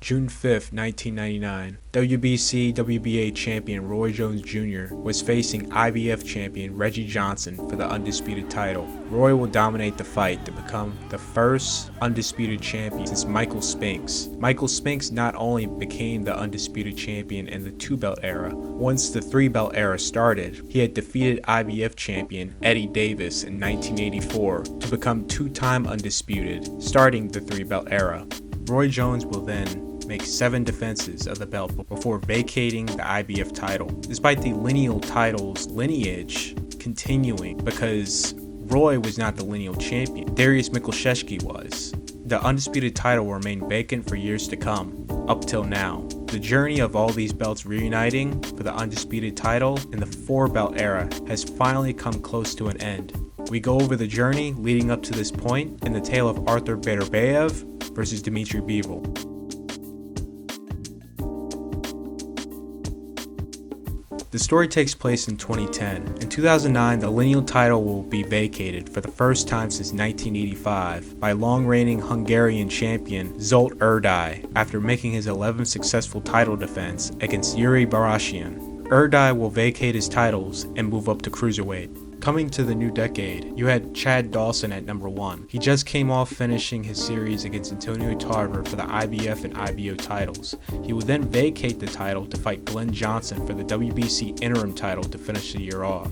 June 5, 1999, WBC WBA champion Roy Jones Jr. was facing IBF champion Reggie Johnson for the undisputed title. Roy will dominate the fight to become the first undisputed champion since Michael Spinks. Michael Spinks not only became the undisputed champion in the 2-belt era, once the 3-belt era started, he had defeated IBF champion Eddie Davis in 1984 to become 2-time undisputed, starting the 3-belt era. Roy Jones will then make 7 defenses of the belt before vacating the IBF title, despite the lineal title's lineage continuing because Roy was not the lineal champion. Darius Mikushevsky was. The undisputed title will remain vacant for years to come, up till now. The journey of all these belts reuniting for the undisputed title in the 4-belt era has finally come close to an end. We go over the journey leading up to this point in the tale of Artur Beterbiev versus Dmitry Bivol. The story takes place in 2010. In 2009, the lineal title will be vacated for the first time since 1985 by long-reigning Hungarian champion Zsolt Erdei after making his 11th successful title defense against Yuri Barashian. Erdei will vacate his titles and move up to cruiserweight. Coming to the new decade, you had Chad Dawson at number 1. He just came off finishing his series against Antonio Tarver for the IBF and IBO titles. He would then vacate the title to fight Glenn Johnson for the WBC interim title to finish the year off.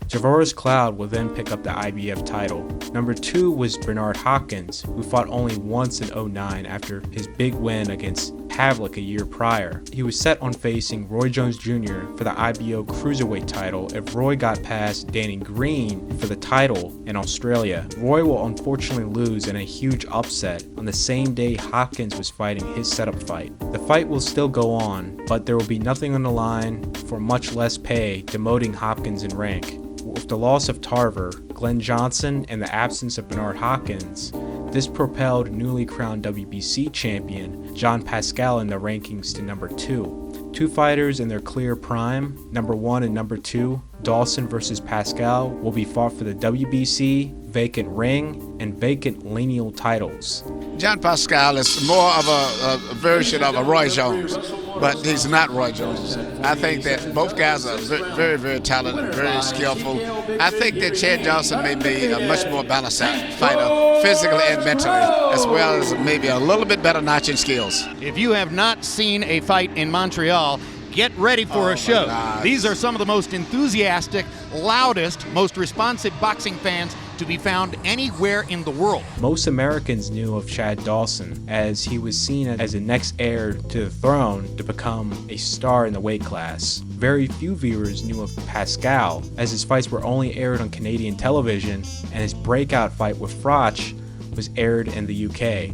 Javoris Cloud will then pick up the IBF title. Number 2 was Bernard Hopkins, who fought only once in 2009 after his big win against Havlik a year prior. He was set on facing Roy Jones Jr. for the IBO cruiserweight title if Roy got past Danny Green for the title in Australia. Roy will unfortunately lose in a huge upset on the same day Hopkins was fighting his setup fight. The fight will still go on, but there will be nothing on the line for much less pay, demoting Hopkins in rank. With the loss of Tarver, Glenn Johnson, and the absence of Bernard Hopkins, this propelled newly crowned WBC champion John Pascal in the rankings to number 2. 2 fighters in their clear prime, number 1 and number 2, Dawson versus Pascal, will be fought for the WBC, vacant ring, and vacant lineal titles. John Pascal is more of a version of a Roy Jones, but he's not Roy Jones. I think that both guys are very, very talented, very skillful. I think that Chad Johnson may be a much more balanced fighter, physically and mentally, as well as maybe a little bit better notching skills. If you have not seen a fight in Montreal, get ready for a show. These are some of the most enthusiastic, loudest, most responsive boxing fans to be found anywhere in the world. Most Americans knew of Chad Dawson as he was seen as the next heir to the throne to become a star in the weight class. Very few viewers knew of Pascal as his fights were only aired on Canadian television and his breakout fight with Froch was aired in the UK.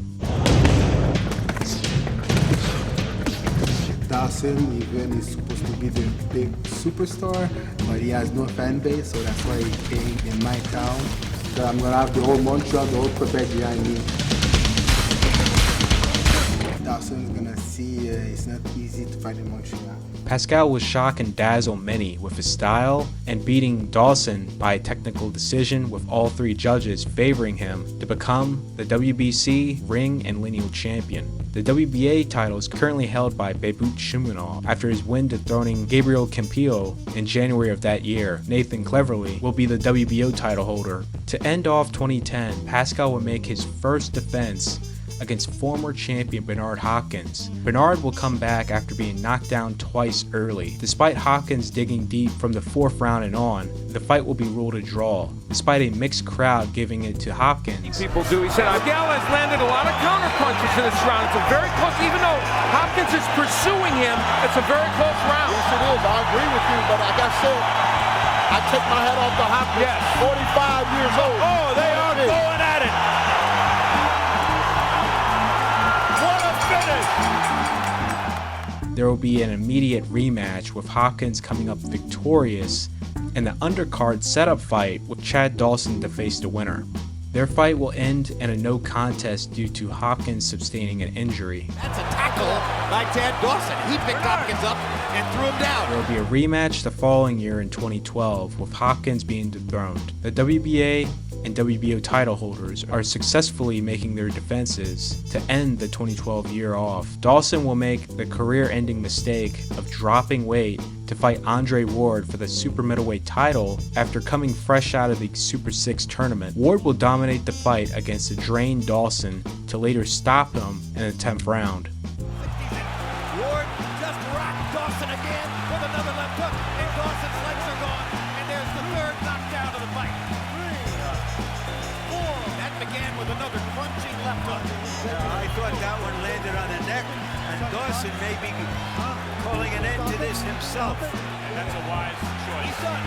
Dawson, even is supposed to be the big superstar, but he has no fan base, so that's why he came in my town. So I'm gonna have the whole Montreal, the whole Quebec behind me. Dawson's gonna see it's not easy to fight in Montreal. Pascal will shock and dazzle many with his style and beating Dawson by a technical decision, with all 3 judges favoring him to become the WBC ring and lineal champion. The WBA title is currently held by Bebut Shumanov after his win dethroning Gabriel Campillo in January of that year. Nathan Cleverly will be the WBO title holder. To end off 2010, Pascal will make his first defense against former champion Bernard Hopkins. Bernard will come back after being knocked down twice early. Despite Hopkins digging deep from the 4th round and on, the fight will be ruled a draw, despite a mixed crowd giving it to Hopkins. People do. He said, Pascal has landed a lot of counter punches in this round. It's a very close, even though Hopkins is pursuing him, it's a very close round. Yes, it is. I agree with you, but like I said, I take my hat off to Hopkins. Yes. 45 years old. Oh, they are going at it. There will be an immediate rematch with Hopkins coming up victorious and the undercard setup fight with Chad Dawson to face the winner. Their fight will end in a no contest due to Hopkins sustaining an injury. That's a tackle. tackle by Tad Dawson. He picked Hopkins up and threw him down. There will be a rematch the following year in 2012, with Hopkins being dethroned. The WBA and WBO title holders are successfully making their defenses to end the 2012 year off. Dawson will make the career-ending mistake of dropping weight to fight Andre Ward for the super middleweight title after coming fresh out of the Super 6 tournament. Ward will dominate the fight against a drained Dawson to later stop him in the 10th round. Ward just rocked Dawson again with another left hook, and Dawson's legs are gone, and there's the third knockdown of the fight. 4. That began with another crunching left hook. I thought that one landed on the neck, and Dawson may be calling an end to this himself. That's a wise choice. He's done.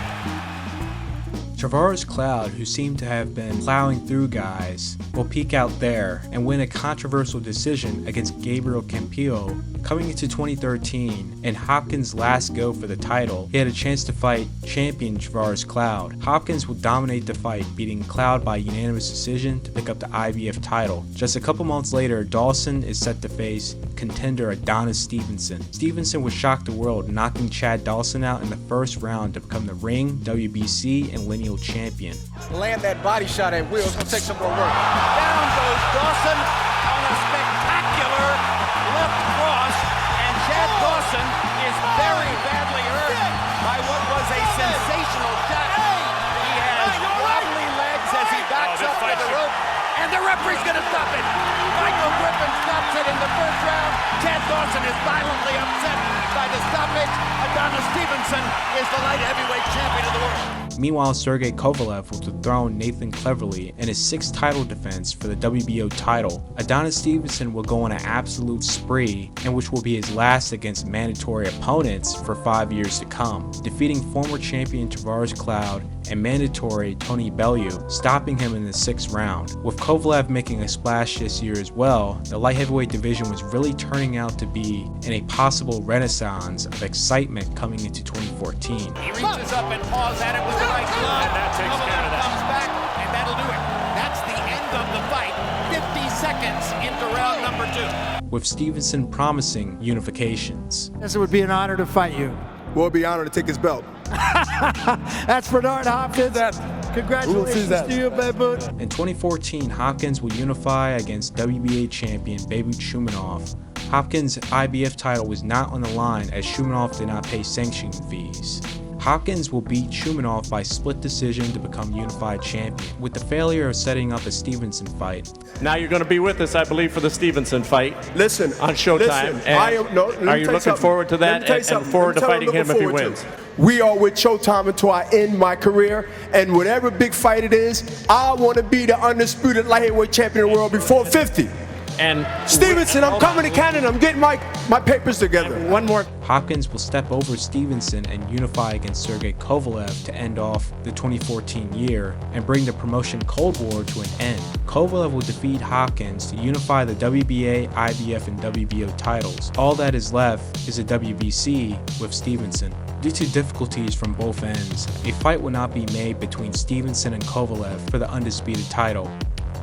Tavares Cloud, who seemed to have been plowing through guys, will peak out there and win a controversial decision against Gabriel Campillo. Coming into 2013, and Hopkins' last go for the title, he had a chance to fight champion Tavares Cloud. Hopkins will dominate the fight, beating Cloud by unanimous decision to pick up the IBF title. Just a couple months later, Dawson is set to face contender Adonis Stevenson. Stevenson would shock the world, knocking Chad Dawson out in the first round to become the ring, WBC, and lineal champion. Land that body shot at Will. It's going to take some more work. Down goes Dawson on a spectacular left cross, and Chad Dawson is very badly hurt by what was a sensational shot. He has wobbly legs as he backs up to the rope, and the referee's going to stop it. Michael Griffin stops it in the first round. Chad Dawson is violently upset by the stoppage. Adonis Stevenson is the light heavyweight champion of the world. Meanwhile, Sergey Kovalev will dethrone Nathan Cleverly in his 6th title defense for the WBO title. Adonis Stevenson will go on an absolute spree, and which will be his last against mandatory opponents for 5 years to come, defeating former champion Tavares Cloud and mandatory Tony Bellew, stopping him in the 6th round. With Kovalev making a splash this year as well, the light heavyweight division was really turning out to be in a possible renaissance of excitement coming into 2014. He reaches up and paws at it with the right glove. And that takes care of that. Comes back, and that'll do it. That's the end of the fight. 50 seconds into round number 2. With Stevenson promising unifications. Yes, it would be an honor to fight you. We'll be honored to take his belt. That's Bernard Hopkins. Congratulations to you, baby. In 2014, Hopkins will unify against WBA champion Beirut Shumanov. Hopkins' IBF title was not on the line as Shumanov did not pay sanction fees. Hopkins will beat Shumanov by split decision to become unified champion, with the failure of setting up a Stevenson fight. Now you're going to be with us, I believe, for the Stevenson fight. Listen, on Showtime. listen, Are you looking forward to that and forward to fighting him if he wins? We are with Showtime until I end my career, and whatever big fight it is, I want to be the undisputed light heavyweight champion of the world before 50. And Stevenson, I'm coming to Canada. I'm getting my papers together. One more. Hopkins will step over Stevenson and unify against Sergey Kovalev to end off the 2014 year and bring the promotion Cold War to an end. Kovalev will defeat Hopkins to unify the WBA, IBF, and WBO titles. All that is left is a WBC with Stevenson. Due to difficulties from both ends, a fight will not be made between Stevenson and Kovalev for the undisputed title.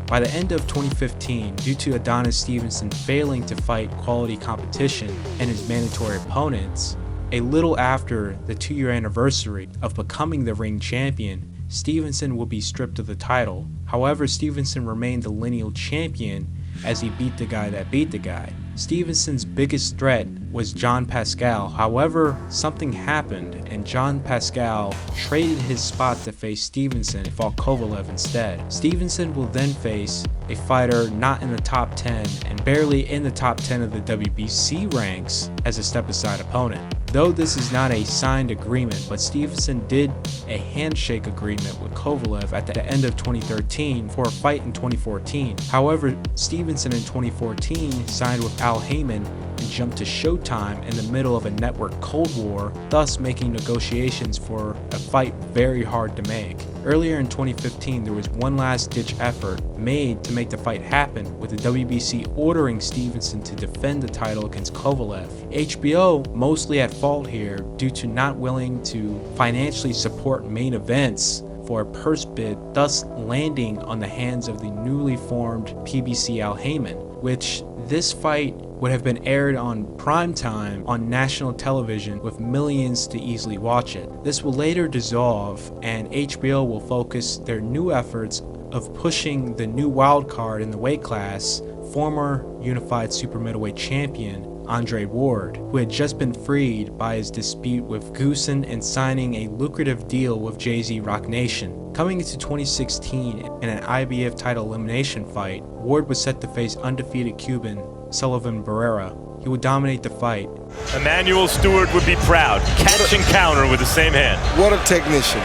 By the end of 2015, due to Adonis Stevenson failing to fight quality competition and his mandatory opponents, a little after the 2-year anniversary of becoming the ring champion, Stevenson will be stripped of the title. However, Stevenson remained the lineal champion as he beat the guy that beat the guy. Stevenson's biggest threat was John Pascal. However, something happened and John Pascal traded his spot to face Stevenson and fought Kovalev instead. Stevenson will then face a fighter not in the top 10 and barely in the top 10 of the WBC ranks as a step-aside opponent. Though this is not a signed agreement, but Stevenson did a handshake agreement with Kovalev at the end of 2013 for a fight in 2014. However, Stevenson in 2014 signed with Al Heyman and jumped to Showtime in the middle of a network Cold War, thus making negotiations for a fight very hard to make. Earlier in 2015, there was one last-ditch effort made to make the fight happen, with the WBC ordering Stevenson to defend the title against Kovalev. HBO mostly at fault here due to not willing to financially support main events for a purse bid, thus landing on the hands of the newly formed PBC Al Heyman. which this fight would have been aired on primetime on national television with millions to easily watch it. This will later dissolve, and HBO will focus their new efforts of pushing the new wild card in the weight class, former unified super middleweight champion Andre Ward, who had just been freed by his dispute with Goosen and signing a lucrative deal with Jay-Z Rock Nation. Coming into 2016 in an IBF title elimination fight, Ward was set to face undefeated Cuban Sullivan Barrera. He would dominate the fight. Emmanuel Stewart would be proud. Catch and counter with the same hand. What a technician.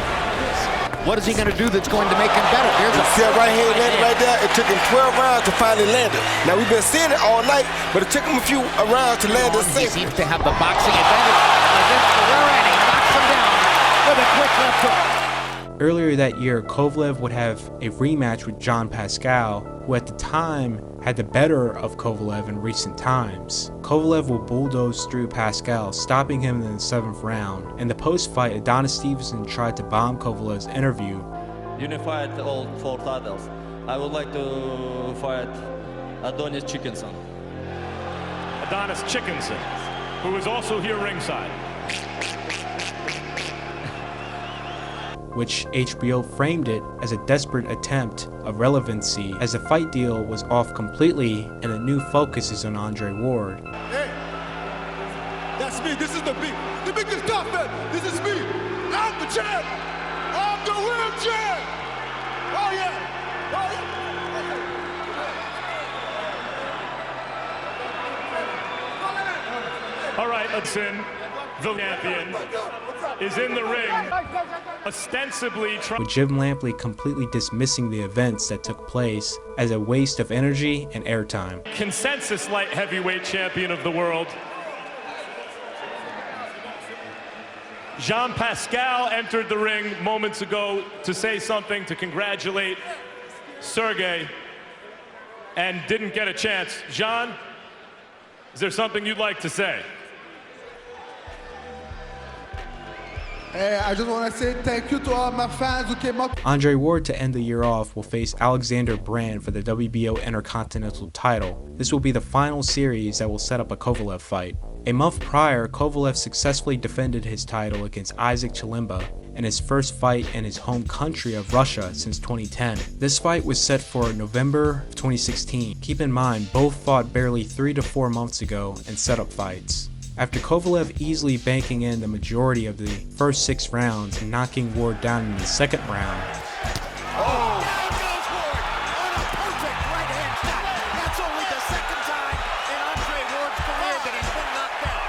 What is he going to do that's going to make him better? Here's a See that right hand landed right there? It took him 12 rounds to finally land it. Now, we've been seeing it all night, but it took him a few rounds to land it He safely. seems to have the boxing advantage against Barrera, and he knocks him down with a quick left hook. Earlier that year, Kovalev would have a rematch with John Pascal, who at the time had the better of Kovalev in recent times. Kovalev will bulldoze through Pascal, stopping him in the 7th round. In the post-fight, Adonis Stevenson tried to bomb Kovalev's interview. Unified all 4 titles. I would like to fight Adonis Stevenson. Adonis Stevenson, who is also here ringside. Which HBO framed it as a desperate attempt of relevancy, as the fight deal was off completely and the new focus is on Andre Ward. Hey, that's me. This is the biggest tough man. This is me. I'm the champ. I'm the world champ. Oh yeah. Oh yeah. All right, Hudson, the champion, is in the ring, ostensibly with Jim Lampley completely dismissing the events that took place as a waste of energy and airtime. consensus light heavyweight champion of the world. Jean Pascal entered the ring moments ago to say something, to congratulate Sergey, and didn't get a chance. Jean, is there something you'd like to say? Hey, I just want to say thank you to all my fans who came up. Andre Ward, to end the year off, will face Alexander Brand for the WBO Intercontinental title. This will be the final series that will set up a Kovalev fight. A month prior, Kovalev successfully defended his title against Isaac Chilemba in his first fight in his home country of Russia since 2010. This fight was set for November of 2016. Keep in mind, both fought barely 3 to 4 months ago in setup fights. After Kovalev easily banking in the majority of the first 6 rounds and knocking Ward down in the 2nd round, Perfect right hand shot. That's only the 2nd time in Andre Ward's career that he's been knocked down.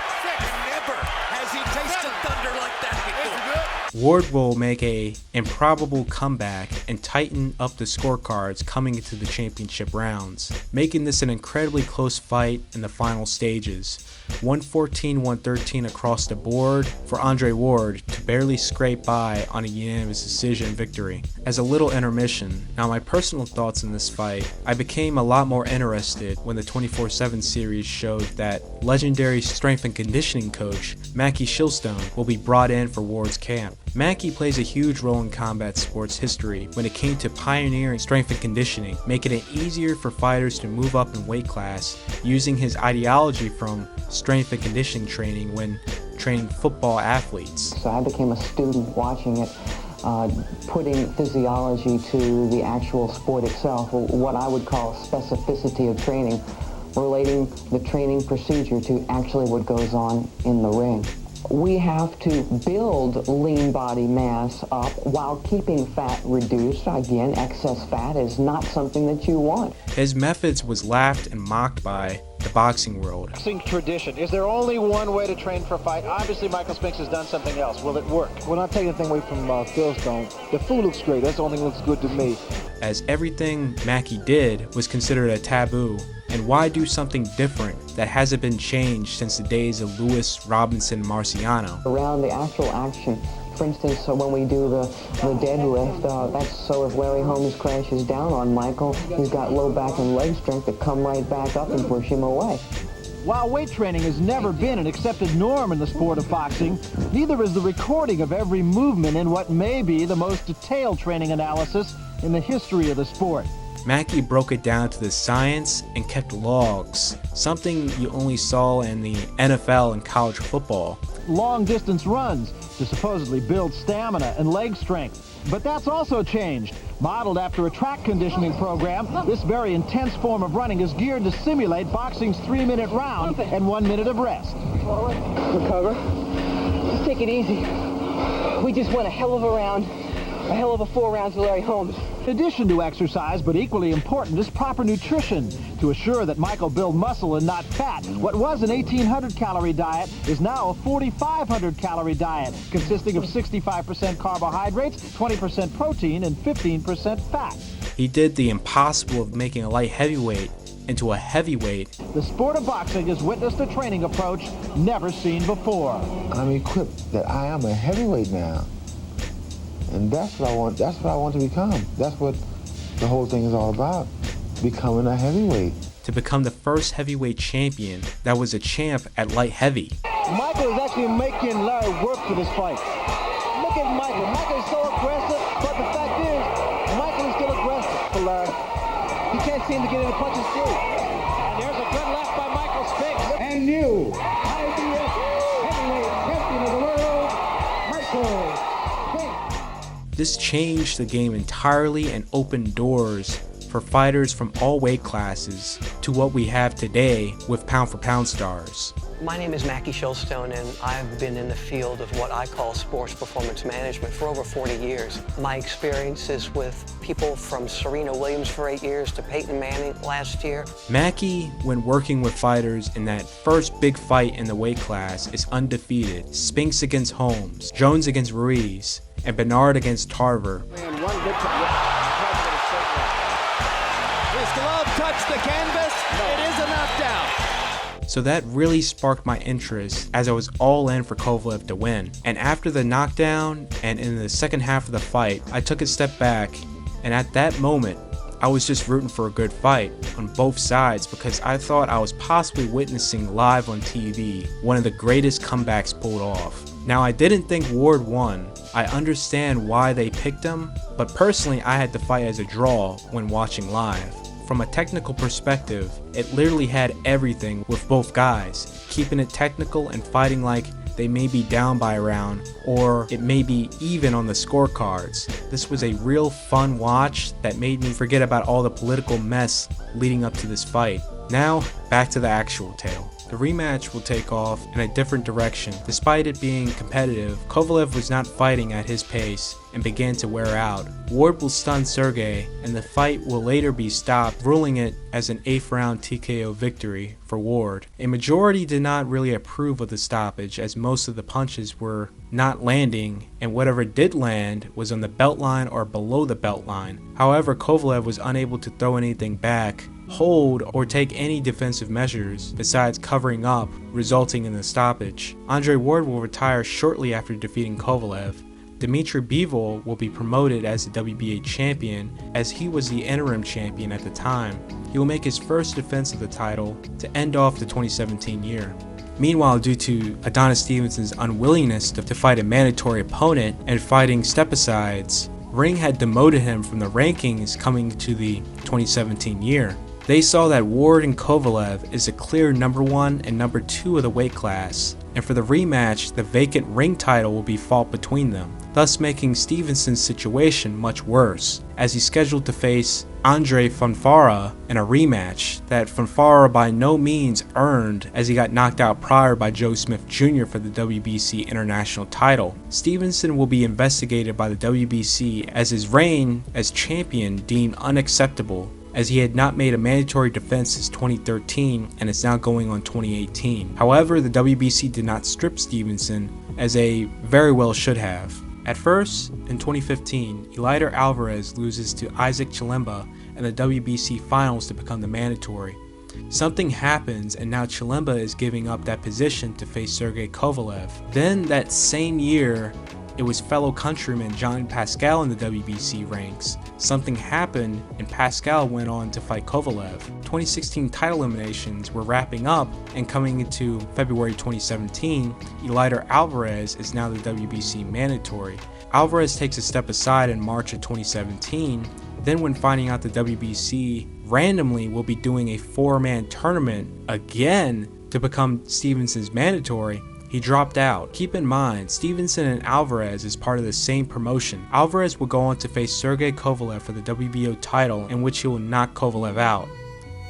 Never has he tasted thunder like that before. Ward will make a improbable comeback and tighten up the scorecards coming into the championship rounds, making this an incredibly close fight in the final stages. 114-113 across the board for Andre Ward to barely scrape by on a unanimous decision victory. As a little intermission, now my personal thoughts in this fight, I became a lot more interested when the 24/7 series showed that legendary strength and conditioning coach Mackie Shilstone will be brought in for Ward's camp. Mackie plays a huge role in combat sports history when it came to pioneering strength and conditioning, making it easier for fighters to move up in weight class, using his ideology from strength and conditioning training when training football athletes. So I became a student watching it, putting physiology to the actual sport itself, what I would call specificity of training, relating the training procedure to actually what goes on in the ring. We have to build lean body mass up while keeping fat reduced. Again, excess fat is not something that you want. His methods was laughed and mocked by the boxing world. Boxing tradition. Is there only one way to train for a fight? Obviously, Michael Spinks has done something else. Will it work? We're not taking anything away from Philstone. The food looks great. That's the only thing that looks good to me. As everything Mackie did was considered a taboo. And why do something different that hasn't been changed since the days of Lewis, Robinson, and Marciano? Around the actual action, for instance, when we do the deadlift, that's so if Larry Holmes crashes down on Michael, he's got low back and leg strength to come right back up and push him away. While weight training has never been an accepted norm in the sport of boxing, neither is the recording of every movement in what may be the most detailed training analysis in the history of the sport. Mackey broke it down to the science and kept logs, something you only saw in the NFL and college football. Long distance runs to supposedly build stamina and leg strength. But that's also changed. Modeled after a track conditioning program, this very intense form of running is geared to simulate boxing's 3-minute round and 1 minute of rest. Recover. Just take it easy. We just won a hell of a round. A hell of a 4 rounds with Larry Holmes. In addition to exercise, but equally important, is proper nutrition to assure that Michael build muscle and not fat. What was an 1,800 calorie diet is now a 4,500 calorie diet, consisting of 65% carbohydrates, 20% protein, and 15% fat. He did the impossible of making a light heavyweight into a heavyweight. The sport of boxing has witnessed a training approach never seen before. I'm equipped that I am a heavyweight now. And that's what I want. That's what I want to become. That's what the whole thing is all about, becoming a heavyweight. To become the first heavyweight champion that was a champ at light heavy. Michael is actually making Larry work for this fight. Look at Michael. Michael is so aggressive, but the fact is, Michael is still aggressive for Larry. He can't seem to get any punches through. And there's a good left by Michael's face. And new IBF heavyweight champion of the world, Michael. This changed the game entirely and opened doors for fighters from all weight classes to what we have today with pound-for-pound stars. My name is Mackie Shilstone, and I've been in the field of what I call sports performance management for over 40 years. My experience is with people from Serena Williams for 8 years to Peyton Manning last year. Mackie, when working with fighters in that first big fight in the weight class, is undefeated. Spinks against Holmes, Jones against Ruiz, and Bernard against Tarver. His glove touched the canvas. It is a knockdown. So that really sparked my interest as I was all in for Kovalev to win. And after the knockdown and in the second half of the fight, I took a step back, and at that moment, I was just rooting for a good fight on both sides because I thought I was possibly witnessing live on TV one of the greatest comebacks pulled off. Now, I didn't think Ward won. I understand why they picked him, but personally I had the fight as a draw when watching live. From a technical perspective, it literally had everything with both guys, keeping it technical and fighting like they may be down by a round, or it may be even on the scorecards. This was a real fun watch that made me forget about all the political mess leading up to this fight. Now, back to the actual tale. The rematch will take off in a different direction. Despite it being competitive, Kovalev was not fighting at his pace and began to wear out. Ward will stun Sergey, and the fight will later be stopped, ruling it as an 8th round TKO victory for Ward. A majority did not really approve of the stoppage, as most of the punches were not landing, and whatever did land was on the belt line or below the belt line. However, Kovalev was unable to throw anything back, hold, or take any defensive measures besides covering up, resulting in the stoppage. Andre Ward will retire shortly after defeating Kovalev. Dmitry Bivol will be promoted as the WBA champion, as he was the interim champion at the time. He will make his first defense of the title to end off the 2017 year. Meanwhile, due to Adonis Stevenson's unwillingness to fight a mandatory opponent and fighting step-asides, Ring had demoted him from the rankings coming to the 2017 year. They saw that Ward and Kovalev is a clear number 1 and number 2 of the weight class, and for the rematch, the vacant ring title will be fought between them, thus making Stevenson's situation much worse, as he's scheduled to face Andre Fonfara in a rematch that Fonfara by no means earned, as he got knocked out prior by Joe Smith Jr. for the WBC International title. Stevenson will be investigated by the WBC as his reign as champion deemed unacceptable, as he had not made a mandatory defense since 2013 and is now going on 2018. However, the WBC did not strip Stevenson, as they very well should have. At first, in 2015, Eleider Alvarez loses to Isaac Chilemba in the WBC finals to become the mandatory. Something happens, and now Chilemba is giving up that position to face Sergey Kovalev. Then that same year, it was fellow countryman John Pascal in the WBC ranks. Something happened and Pascal went on to fight Kovalev. 2016 title eliminations were wrapping up, and coming into February 2017, Eleider Alvarez is now the WBC mandatory. Alvarez takes a step aside in March of 2017, Then when finding out the WBC randomly will be doing a 4-man tournament again to become Stevenson's mandatory, he dropped out. Keep in mind, Stevenson and Alvarez is part of the same promotion. Alvarez will go on to face Sergey Kovalev for the WBO title, in which he will knock Kovalev out.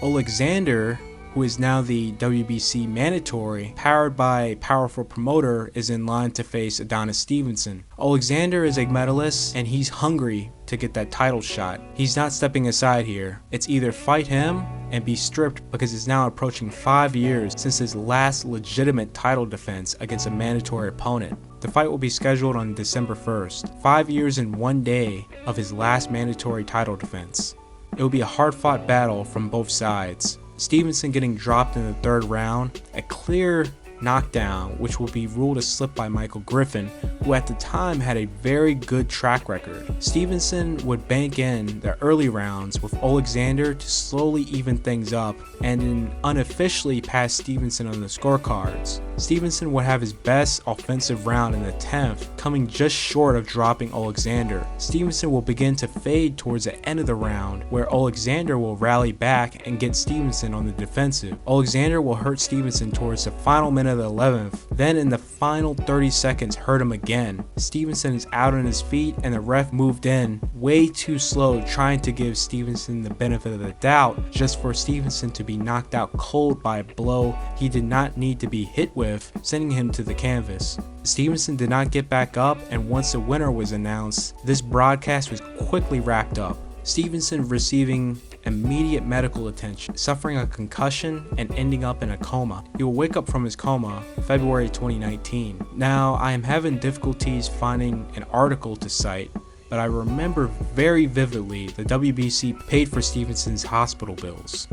Alexander, who is now the WBC mandatory, powered by a powerful promoter, is in line to face Adonis Stevenson. Alexander is a medalist and he's hungry to get that title shot. He's not stepping aside here. It's either fight him and be stripped, because it's now approaching 5 years since his last legitimate title defense against a mandatory opponent. The fight will be scheduled on December 1st, 5 years and 1 day of his last mandatory title defense. It will be a hard-fought battle from both sides. Stevenson getting dropped in the 3rd round, a clear knockdown which will be ruled a slip by Michael Griffin, who at the time had a very good track record. Stevenson would bank in the early rounds with Alexander to slowly even things up and then unofficially pass Stevenson on the scorecards. Stevenson would have his best offensive round in the 10th, coming just short of dropping Alexander. Stevenson will begin to fade towards the end of the round, where Alexander will rally back and get Stevenson on the defensive. Alexander will hurt Stevenson towards the final minute of the 11th, then in the final 30 seconds hurt him again. Stevenson is out on his feet and the ref moved in way too slow, trying to give Stevenson the benefit of the doubt, just for Stevenson to be knocked out cold by a blow he did not need to be hit with, sending him to the canvas. Stevenson did not get back up, and once the winner was announced, this broadcast was quickly wrapped up. Stevenson receiving immediate medical attention, suffering a concussion and ending up in a coma. He will wake up from his coma February 2019. Now, I am having difficulties finding an article to cite, but I remember very vividly the WBC paid for Stevenson's hospital bills.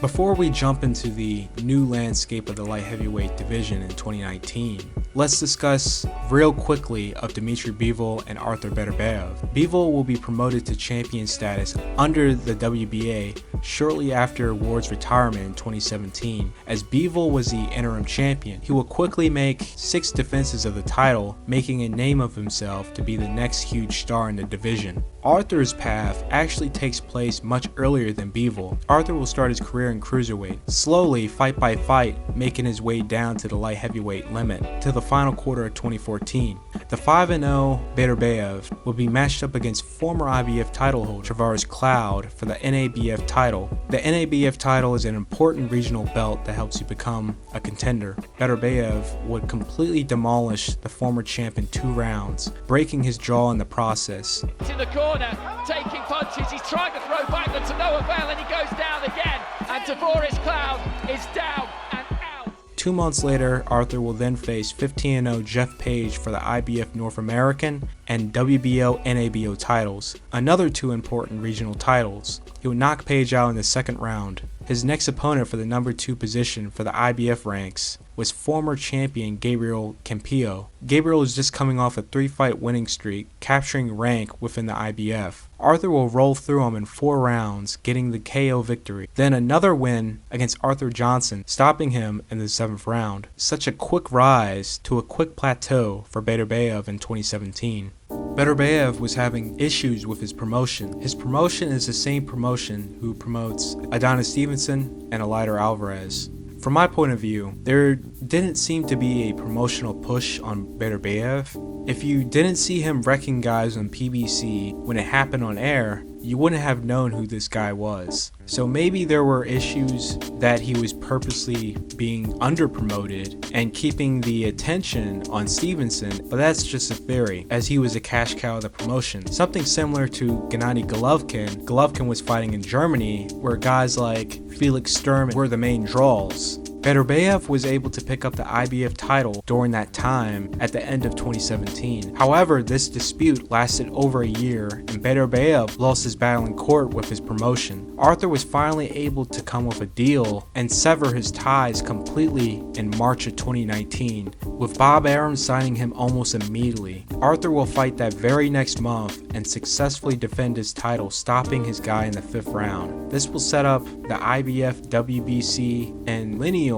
Before we jump into the new landscape of the light heavyweight division in 2019, let's discuss real quickly of Dmitry Bivol and Artur Beterbiev. Bivol will be promoted to champion status under the WBA shortly after Ward's retirement in 2017. As Bivol was the interim champion, he will quickly make 6 defenses of the title, making a name of himself to be the next huge star in the division. Arthur's path actually takes place much earlier than Bivol. Artur will start his career in cruiserweight, slowly, fight by fight, making his way down to the light heavyweight limit, till the final quarter of 2014. The 5-0 Beterbiev will be matched up against former IBF title holder Tavares Cloud for the NABF title. The NABF title is an important regional belt that helps you become a contender. Beterbiev would completely demolish the former champ in 2 rounds, breaking his jaw in the process. In the corner, taking punches, he's trying to throw back, but to no avail, and he goes down again, and Tavares Cloud is down and out. 2 months later, Artur will then face 15-0 Jeff Page for the IBF North American and WBO NABO titles, another 2 important regional titles. He would knock Page out in the 2nd round. His next opponent for the number 2 position for the IBF ranks was former champion Gabriel Campillo. Gabriel is just coming off a 3-fight winning streak, capturing rank within the IBF. Artur will roll through him in 4 rounds, getting the KO victory. Then another win against Reggie Johnson, stopping him in the 7th round. Such a quick rise to a quick plateau for Beterbiev in 2017. Beterbiev was having issues with his promotion. His promotion is the same promotion who promotes Adonis Stevenson and Artur Alvarez. From my point of view, there didn't seem to be a promotional push on Beterbiev. If you didn't see him wrecking guys on PBC when it happened on air, you wouldn't have known who this guy was. So maybe there were issues that he was purposely being under-promoted and keeping the attention on Stevenson, but that's just a theory, as he was a cash cow of the promotion. Something similar to Gennady Golovkin. Golovkin was fighting in Germany, where guys like Felix Sturm were the main draws. Beterbiev was able to pick up the IBF title during that time at the end of 2017. However, this dispute lasted over a year, and Beterbiev lost his battle in court with his promotion. Artur was finally able to come with a deal and sever his ties completely in March of 2019, with Bob Arum signing him almost immediately. Artur will fight that very next month and successfully defend his title, stopping his guy in the 5th round. This will set up the IBF, WBC, and lineal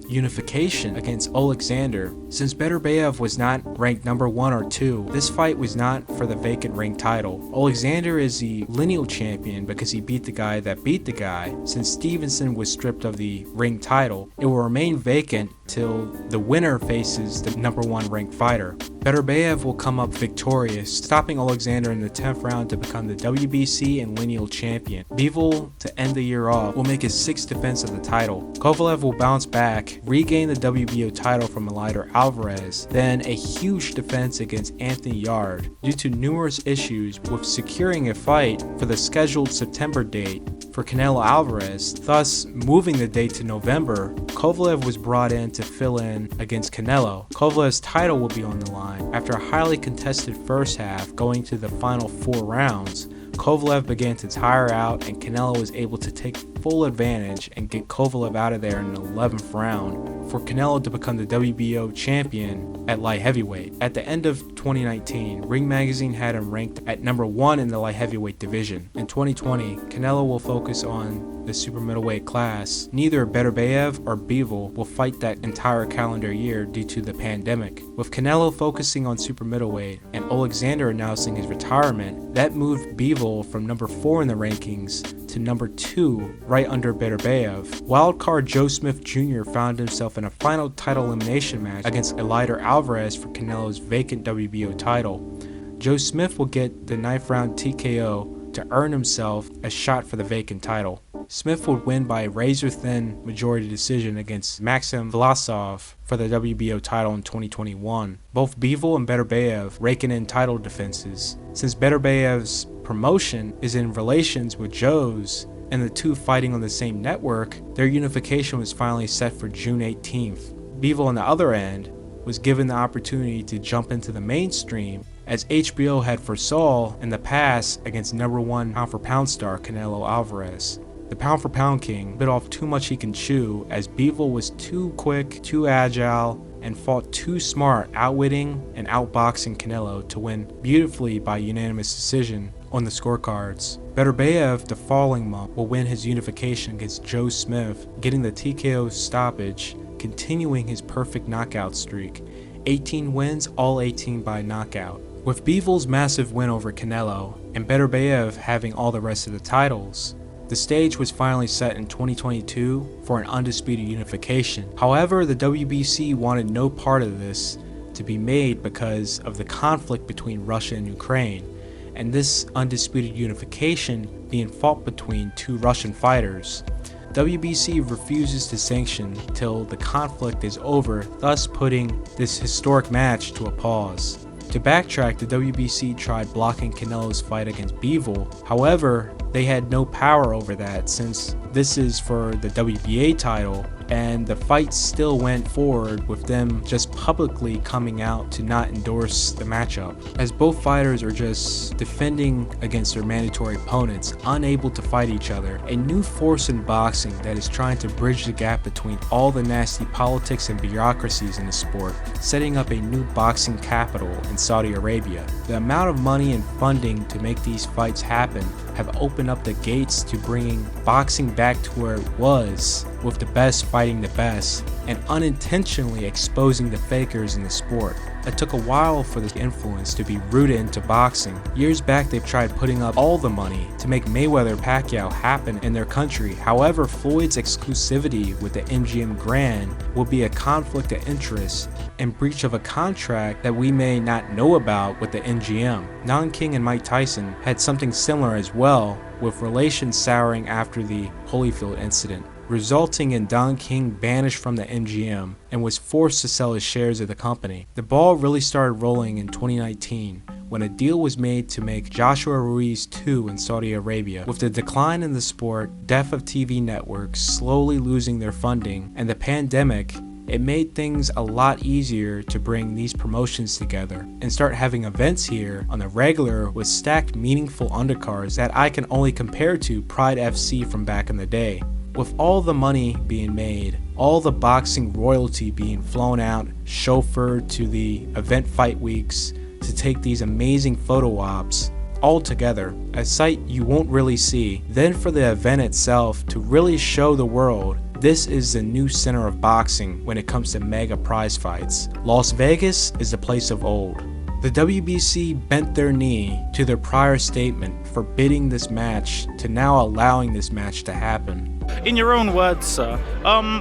unification against Alexander. Since Beterbiev was not ranked number 1 or 2, this fight was not for the vacant ring title. Alexander is the lineal champion because he beat the guy that beat the guy. Since Stevenson was stripped of the ring title, it will remain vacant till the winner faces the number 1 ranked fighter. Beterbiev will come up victorious, stopping Alexander in the 10th round to become the WBC and lineal champion. Bivol, to end the year off, will make his 6th defense of the title. Kovalev will bounce back, regain the WBO title from Artur Alvarez, then a huge defense against Anthony Yarde due to numerous issues with securing a fight for the scheduled September date for Canelo Alvarez, thus moving the date to November. Kovalev was brought in to fill in against Canelo. Kovalev's title will be on the line. After a highly contested first half going to the final 4 rounds, Kovalev began to tire out and Canelo was able to take full advantage and get Kovalev out of there in the 11th round for Canelo to become the WBO champion at light heavyweight. At the end of 2019, Ring Magazine had him ranked at number 1 in the light heavyweight division. In 2020, Canelo will focus on the super middleweight class. Neither Beterbiev or Bivol will fight that entire calendar year due to the pandemic. With Canelo focusing on super middleweight and Alexander announcing his retirement, that moved Bivol from number 4 in the rankings to number 2, right under Beterbiev. Wildcard Joe Smith Jr. found himself in a final title elimination match against Artur Alvarez for Canelo's vacant WBO title. Joe Smith will get the 9th round TKO to earn himself a shot for the vacant title. Smith would win by a razor-thin majority decision against Maxim Vlasov for the WBO title in 2021. Both Bivol and Beterbiev raking in title defenses. Since Beterbiev's promotion is in relations with Joe's, and the two fighting on the same network, their unification was finally set for June 18th. Bivol on the other end was given the opportunity to jump into the mainstream, as HBO had foresaw in the past against number 1 pound-for-pound star Canelo Alvarez. The pound-for-pound king bit off too much he can chew, as Bivol was too quick, too agile, and fought too smart, outwitting and outboxing Canelo to win beautifully by unanimous decision on the scorecards. Beterbiev, the falling monk, will win his unification against Joe Smith, getting the TKO stoppage, continuing his perfect knockout streak. 18 wins, all 18 by knockout. With Bivol's massive win over Canelo, and Beterbiev having all the rest of the titles, the stage was finally set in 2022 for an undisputed unification. However, the WBC wanted no part of this to be made because of the conflict between Russia and Ukraine, and this undisputed unification being fought between 2 Russian fighters. WBC refuses to sanction till the conflict is over, thus putting this historic match to a pause. To backtrack, the WBC tried blocking Canelo's fight against Bivol. However, they had no power over that since this is for the WBA title, and the fight still went forward with them just publicly coming out to not endorse the matchup, as both fighters are just defending against their mandatory opponents, unable to fight each other. A new force in boxing that is trying to bridge the gap between all the nasty politics and bureaucracies in the sport, setting up a new boxing capital in Saudi Arabia. The amount of money and funding to make these fights happen have opened up the gates to bringing boxing back to where it was, with the best fighting the best, and unintentionally exposing the fakers in the sport. It took a while for this influence to be rooted into boxing. Years back, they've tried putting up all the money to make Mayweather-Pacquiao happen in their country. However, Floyd's exclusivity with the MGM Grand will be a conflict of interest and breach of a contract that we may not know about with the MGM. Don King and Mike Tyson had something similar as well, with relations souring after the Holyfield incident, resulting in Don King banished from the MGM and was forced to sell his shares of the company. The ball really started rolling in 2019 when a deal was made to make Joshua Ruiz 2 in Saudi Arabia. With the decline in the sport, death of TV networks slowly losing their funding, and the pandemic, it made things a lot easier to bring these promotions together and start having events here on the regular with stacked meaningful undercards that I can only compare to Pride FC from back in the day. With all the money being made, all the boxing royalty being flown out, chauffeured to the event fight weeks to take these amazing photo ops, all together, a sight you won't really see. Then for the event itself to really show the world This is the new center of boxing when it comes to mega prize fights. Las Vegas is the place of old. The WBC bent their knee to their prior statement forbidding this match to now allowing this match to happen. In your own words, sir,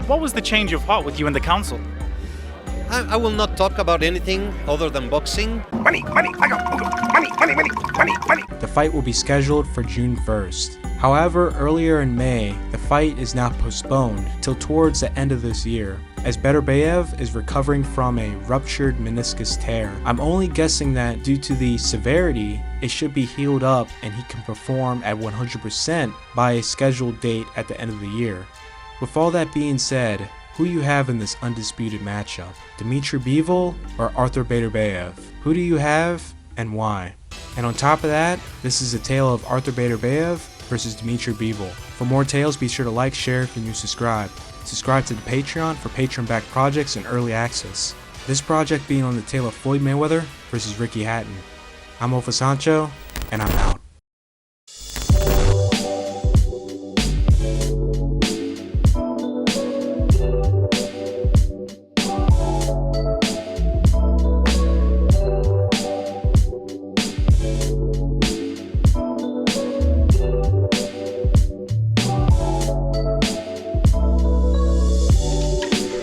what was the change of heart with you and the council? I will not talk about anything other than boxing. Money, money, I got money, money, money, money, money. The fight will be scheduled for June 1st. However, earlier in May, the fight is now postponed till towards the end of this year, as Beterbiev is recovering from a ruptured meniscus tear. I'm only guessing that due to the severity, it should be healed up and he can perform at 100% by a scheduled date at the end of the year. With all that being said, who you have in this undisputed matchup? Dmitry Bivol or Artur Beterbiev? Who do you have and why? And on top of that, this is a tale of Artur Beterbiev versus Dmitry Bivol. For more tales, be sure to like, share if you're new, subscribe. Subscribe to the Patreon for Patreon-backed projects and early access. This project being on the tale of Floyd Mayweather versus Ricky Hatton. I'm Ofa Sancho, and I'm out.